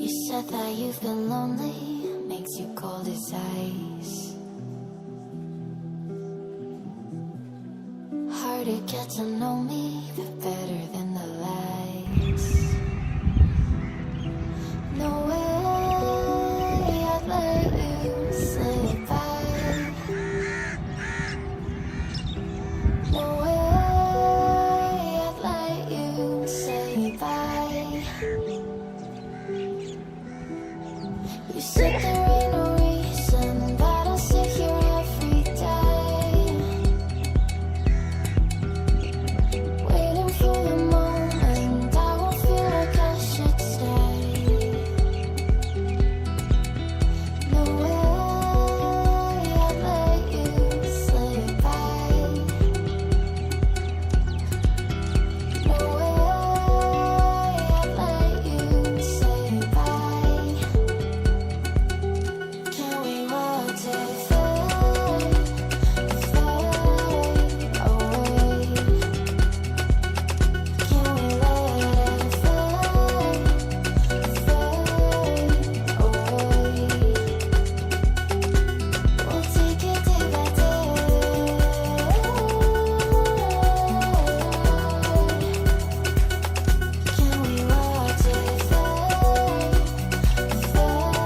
You said that you've been lonely, makes you cold as ice. Hard to get to know me, but better than the lies. No way I'd let you slip by. No way I'd let you say bye. You said there ain't no reason, but I'll sit here every day, waiting for the moment I won't feel like I should stay. No way I'd let you slip by. No way I'd let you say bye. Can we watch it fade, fade away? Can we let it fade, fade away? We'll take it day by day. Can we watch it fade, fade away?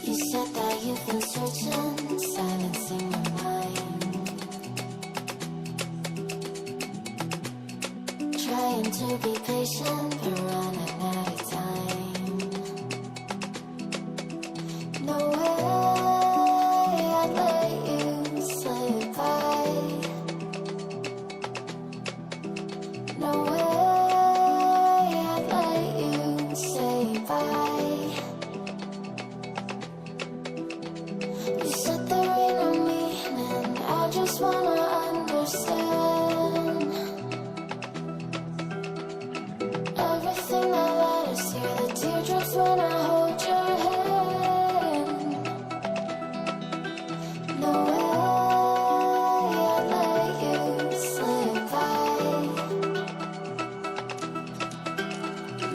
You said that you've been searching, silencing your mind, trying to be patient, but running out of time. No way I'd let you slip by. No way I'd let you say bye. You said there ain't no meaning, I just wanna understand.